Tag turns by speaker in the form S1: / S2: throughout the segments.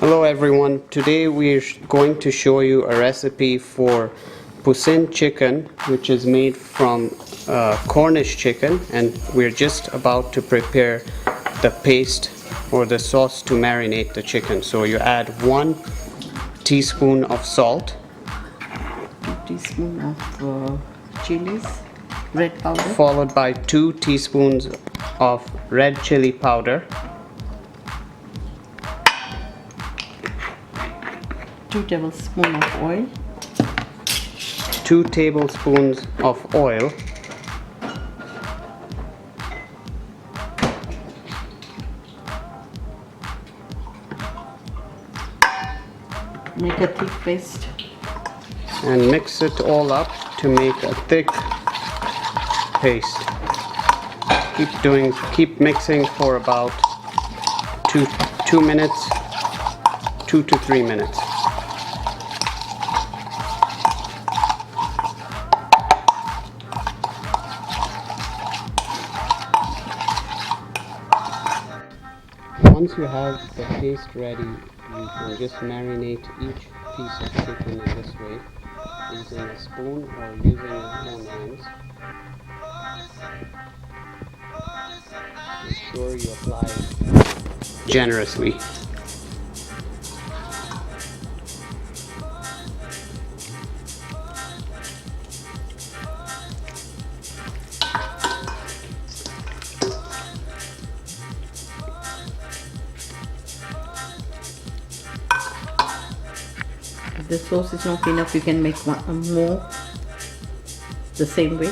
S1: Hello everyone, today we're going to show you a recipe for Poussin chicken, which is made from Cornish chicken, and we're just about to prepare the paste or the sauce to marinate the chicken. So you add 1 teaspoon of salt,
S2: 2 teaspoons of chilies, red powder,
S1: followed by 2 teaspoons of red chili powder,
S2: 2 tablespoons of oil,
S1: 2 tablespoons of oil,
S2: make a thick paste,
S1: and mix it all up to make a thick paste. Keep mixing for about 2 minutes, 2 to 3 minutes. Once you have the paste ready, you can just marinate each piece of chicken in this way, using a spoon or using your own hands. Make sure you apply generously.
S2: if the sauce is not enough you can make more the same way.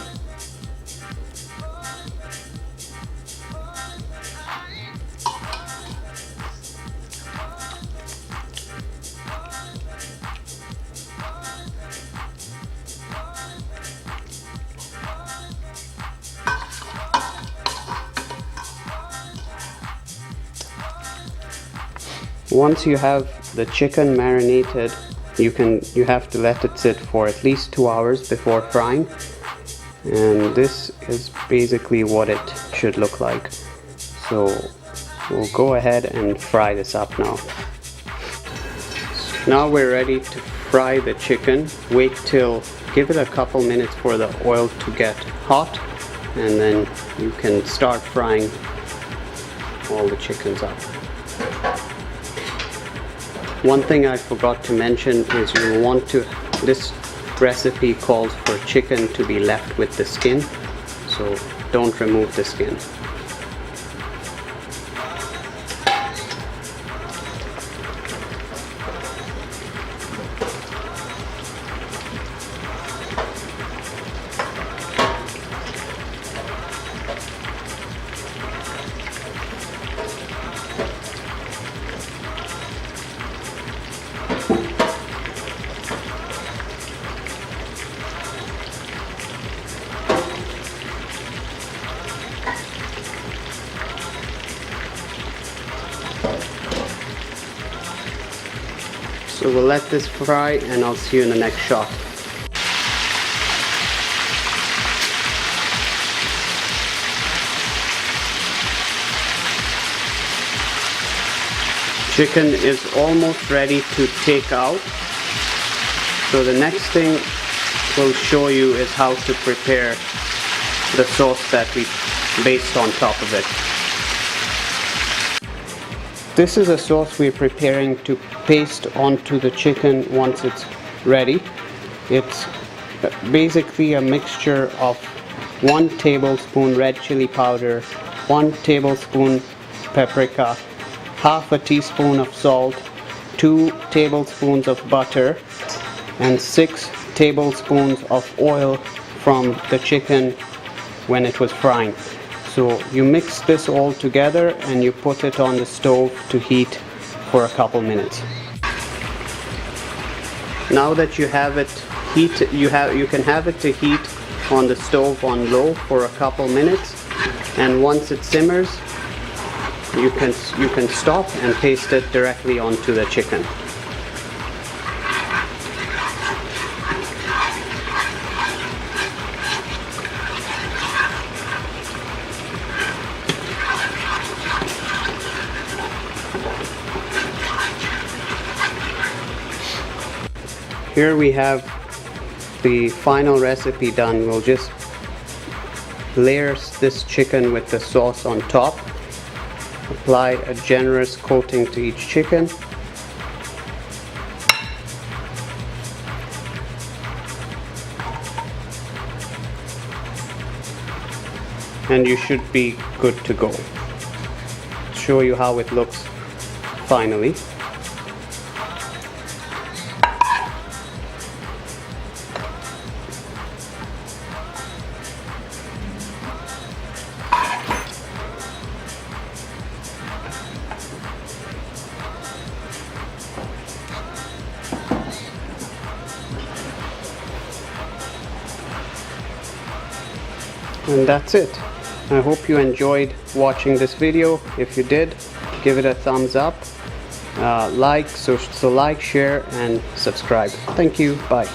S1: Once you have the chicken marinated, you have to let it sit for at least 2 hours before frying, and this is basically what it should look like. So we'll go ahead and fry this up now. Now we're ready to fry the chicken. Give it a couple minutes for the oil to get hot, and then you can start frying all the chickens up. One thing I forgot to mention is this recipe calls for chicken to be left with the skin, so don't remove the skin. So we'll let this fry, and I'll see you in the next shot. Chicken is almost ready to take out. So the next thing we'll show you is how to prepare the sauce that we based on top of it. This is a sauce we're preparing to paste onto the chicken once it's ready. It's basically a mixture of 1 tablespoon red chili powder, 1 tablespoon paprika, half a teaspoon of salt, 2 tablespoons of butter, and 6 tablespoons of oil from the chicken when it was frying. So you mix this all together and you put it on the stove to heat for a couple minutes. Now that you have it you can have it to heat on the stove on low for a couple minutes, and once it simmers, you can stop and paste it directly onto the chicken. here we have the final recipe done. We'll just layer this chicken with the sauce on top. Apply a generous coating to each chicken. And you should be good to go. Show you how it looks finally. And that's it. I hope you enjoyed watching this video. If you did, give it a thumbs up, like, share and subscribe. Thank you. Bye.